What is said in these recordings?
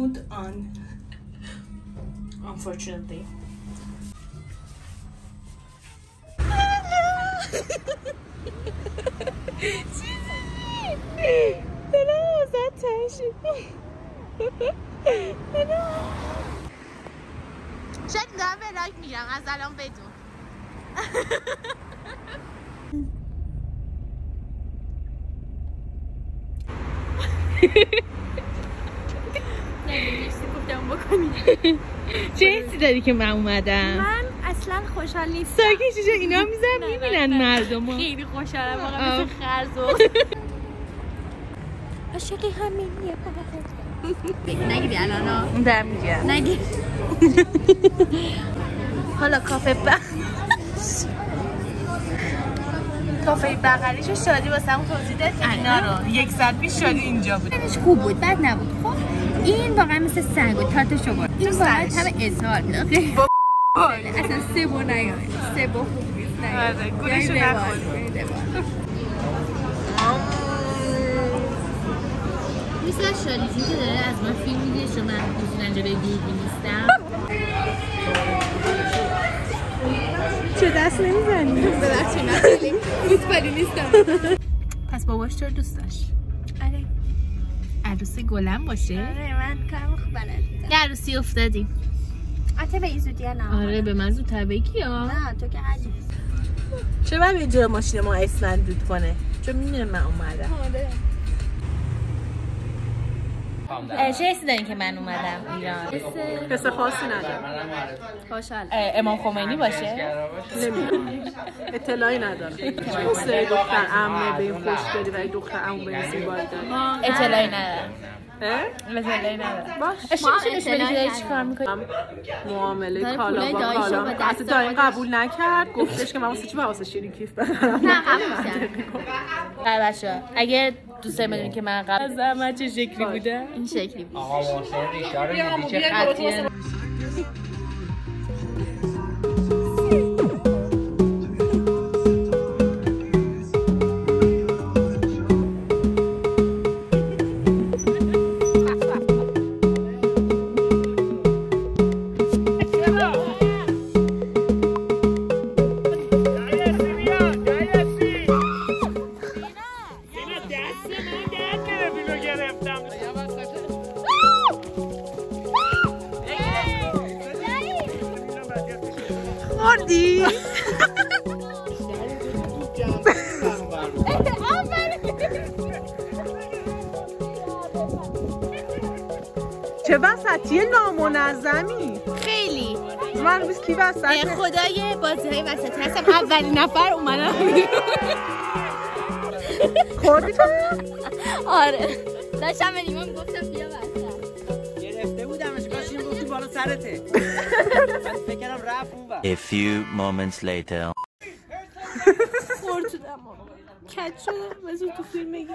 mood on, unfortunately. شاید دارم به لاک میگم از الان بدون. چه حسی داری که من اومدم؟ من اصلا خوشحال نیستم. ساکن شیشه اینا میبینن مردم. خیلی خوشحالم واقعا، مثل خرزو. عاشقی همینیه. نگیری الان دارم میگم نگیر. حالا کافه بغلیشو شادی واسمون توضیح داد که اینا رو 1 ساعت پیش شادی اینجا بود. همش خوب بود، بد نبود. خب این واقعا مثل سنگ بود، تارتشو برد. این واقعا همه اظهار میداد. اصلا 3 بار نیامد. 3 بار خوب نیست. آره گولشو نخورد. مثل شادی که داره از من فیلم میگه شما من اینجا به دوربین نیستم. چه دست نمیزنی؟ ببخشید من خیلی فوتبالی نیستم. پس باباش تو رو دوست داشت؟ آره. عروسی گلم باشه؟ آره من کارم خوب بلدم. یه عروسی افتادیم. البته به این زودی نه. آره به من زودتر بگی ها. نه تو که عجیب. چه باید اینجا ماشین ما اسمن دود کنه؟ چون میدونه من اومدم. آره. چه حسی دارین که من اومدم ایران؟ حس خاصی ندارم. خوشحال. امام خمینی باشه؟ نمیدونم. اطلاعی ندارم. چه دختر عمه به این خوشگلی و این دختر عمو به این زیبایی داره. اطلاعی ندارم. اطلاعی ندارم. باش. میشه بهش بگی داری چی کار میکنی؟ معامله کالا با کالا. اصلا دایی قبول نکرد. گفتش که من واسه چی واسه شیرین کیف بخرم. نه قبول کردم. بچه‌ها اگه دوست دارین که من قبل از همه چه شکلی بودم این شکلی بود. آقا محسن ریشه رو میدی چه خطیه؟ خوردی؟ چه وسطی نامنظمی. خیلی من روز کی وسط؟ خدای بازی‌های وسطی هستم. اولین نفر اومدم. خوردی تو؟ آره داشتم به نیمان گفتم بیا وسط. گرفته بودمش کاش این گفتی بالا سرته. من فکرم رفت اون وقت. A few moments later. خورد شدم کج شدم بذار تو فیلم بگی.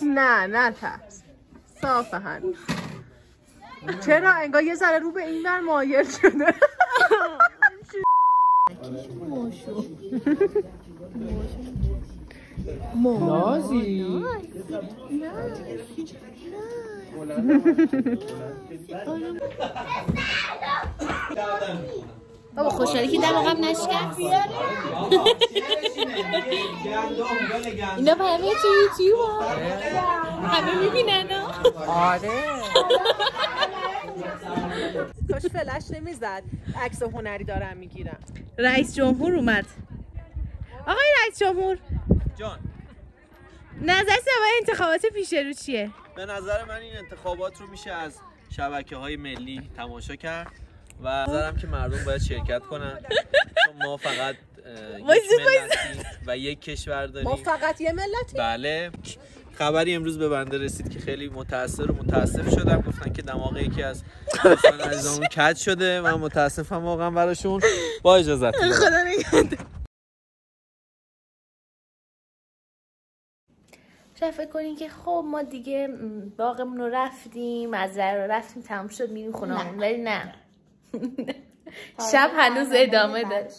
نه ترس. صافه هنوز. چرا انگار یه ذره رو به این در مایل شده. نازی بابا خوشحالی که دماغم نشکست. اینا همه تو یوتیوب همه میبینن. آره کاش فلش نمیزد. عکس هنری دارم میگیرم. رئیس جمهور اومد. آقای رئیس جمهور جان نظر سوای انتخابات پیش رو چیه؟ به نظر من این انتخابات رو میشه از شبکه‌های ملی تماشا کرد و نظرم که مردم باید شرکت کنن چون ما فقط یک ملتیم و یک کشور داریم. ما فقط یه ملتیم؟ بله. خبری امروز به بنده رسید که خیلی متاسف شدم. گفتن که دماغ یکی از دوستان عزیزمون کج شده و متاسفم واقعا براشون. با اجازهتون خدا نگهدار. شاید فکر کنین که خب ما دیگه باغمون رو رفتیم، مزرعه رو رفتیم، تموم شد میریم خونه‌مون، ولی نه. شب هنوز ادامه داره.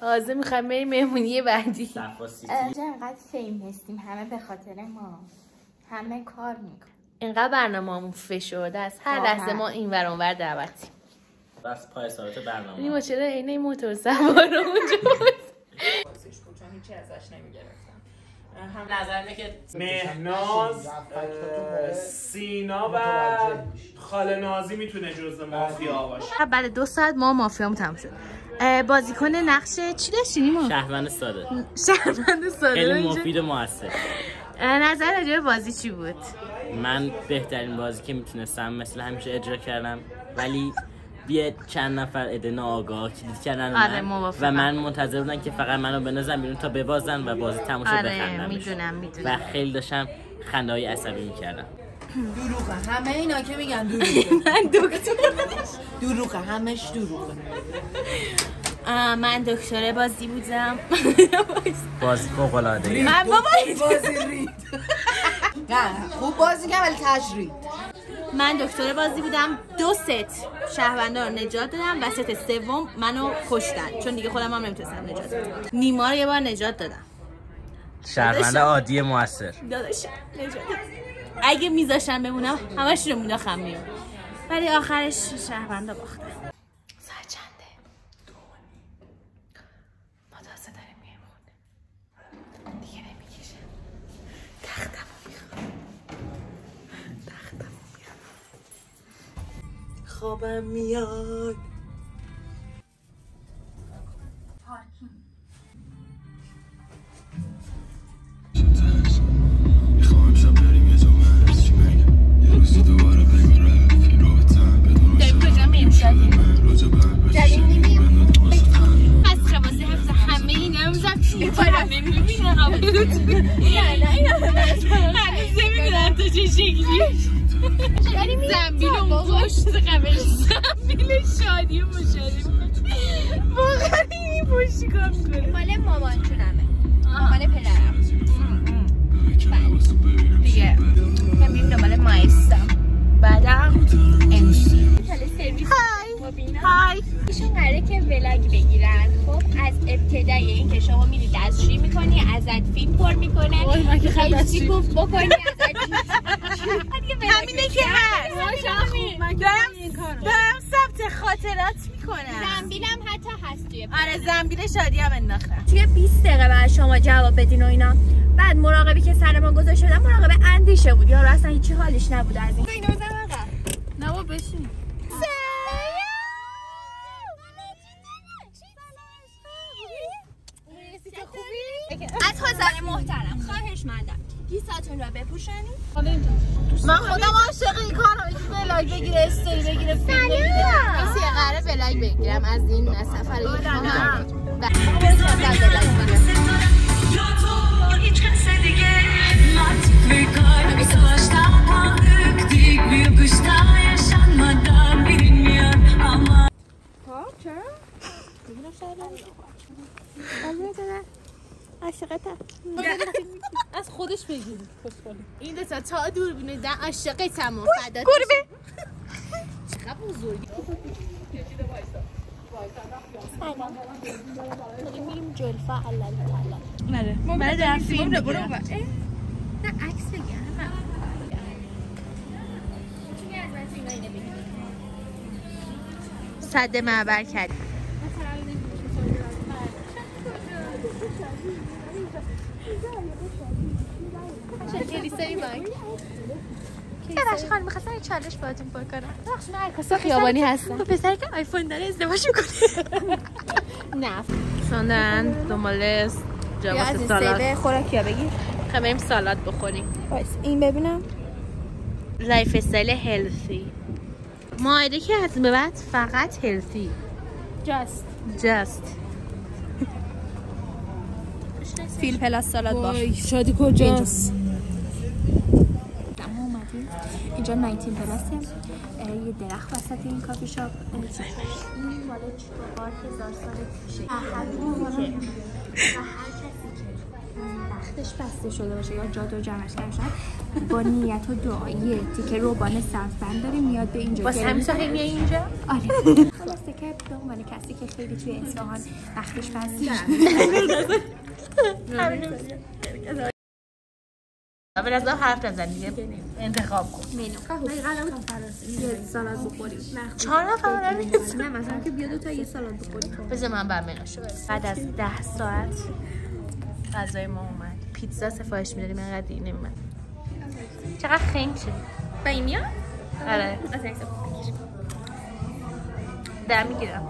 تازه میخوایم بریم مهمونی بعدی. اینقدر فیم هستیم همه به خاطر ما. همه کار میکنن. اینقدر برنامه‌مون فشرده است، هر لحظه ما این ور اون ور دعوتیم. بس پای ساعت برنامه نیما چرا عین موتور سوار اونجا بود؟ چون هیچی ازش نمیگرفتم. هم نظر اینه که مهناز، سینا و خاله نازی میتونه جزء مافیا باشه. بعد 2 ساعت ما مافیامون تموم شد. بازیکن نقش چی داشتیم ما؟ شهروند ساده. شهروند ساده. خیلی مفید و موثر. نظر راجع به بازی چی بود؟ من بهترین بازی که میتونستم مثل همیشه اجرا کردم، ولی بیه چند نفر ادنا آگاه کلید کردن و من منتظر بودم که فقط منو بنازن بیرون تا ببازن و بازی تموم شد بخندم. میدونم و خیلی داشتم خنده‌های عصبی میکردم. دروغه، همه اینا که میگن دروغه. من دکتر دروغه، همش دروغه. من دکتر بازی بودم. بازی فوق‌العاده. من بابا بازی رید. نه خوب بازی کردم ولی تجرید. من دکتر بازی بودم. 2 ست شهروندا رو نجات دادم و ست سوم منو کشتن چون دیگه خودم هم نمیتونستم نجات بدم. نیما رو یه بار نجات دادم. شهروند عادی موثر. داداشم نجات دادم. اگه میذاشتن بمونم همش رو مینداختم میون، ولی آخرش شهروندا باختن. ساعت چنده؟ 2. ما تازه داریم میایم خونه. دیگه نمیکشه. تختمو میخوام. خوابم میاد. زنبیل شادی و مشاهده واقعا این پشتی کار میکنه. مال مامان چونمه، مال پدرم. دیگه همین دنبال مایستم. بعدم های ایشون قراره که ولاگ بگیرن. خب از ابتدای این که شما میری دستشویی میکنی، ازت فیلم پر میکنه، خیلی گفت بکنی ازت همینه که هست. دارم ثبت خاطرات میکنم. زنبیلم حتی هست توی آره زنبیل شادی هم انداختم. توی 20 دقیقه بعد شما جواب بدین و اینا. بعد مراقبی که سر ما گذاشته بودن مراقب اندیشه بود، یارو اصلا هیچی حالش نبود از این. اینو بزن آقا. نه بابا بشین. از حضار محترم خواهش مندم گیساتون را بپوشنید. من خودم عاشق این کارم. یکی ولاگ بگیره، استوری بگیره، فیلم بگیره. کسی قراره ولاگ بگیرم از این سفر ایران. از خودش بگیرید. این 2 تا دوربین دن عاشقتم و فدات. گربه چقدر بزرگی. میریم جلفا علالا. نره من در فیلم بگیرم. نه عکس بگیرم. صد معبر کردیم. کلیسای من. ببخشید خانم می‌خواستم یه چالش باهاتون بکنم. ببخشید من عکاس خیابانی هستم. پسری که آیفون داره ازدواج می‌کنه. نه. شوندن دنبال جواب سالاد. خوراکیا بگیر. خب بریم سالاد بخوریم. وایس این ببینم. لایف استایل هلثی. مایده که از به بعد فقط هلثی. جاست. فیل پلاس سالاد باش. شادی کجاست؟ ما اومدیم اینجا 19 پلاسه. یه درخت وسط این کافی شاپ. این مال چوبار 1000 سال پیشه. هر کسی که وقتش بسته شده باشه یا جادو جمعش کرده با نیت و دعایی تیکه روبان سبزبند داره میاد به اینجا. واسه همین ساخه میای اینجا؟ آره. خلاصه که به عنوان کسی که خیلی توی اصفهان وقتش بسته شده اول از حرف نزن دیگه انتخاب کن. منو قرار بود یه سالاد بخوریم. 4 نفر نه مثلا که بیا 2 تا یه سالاد بخوریم. بذار من بر منوشو برسم. بعد از 10 ساعت غذای ما اومد. پیتزا سفارش میدادیم انقدر دیگه نمی‌اومد. چقدر خنگ شد. با این میاد؟ آره. از عکس در میگیرم.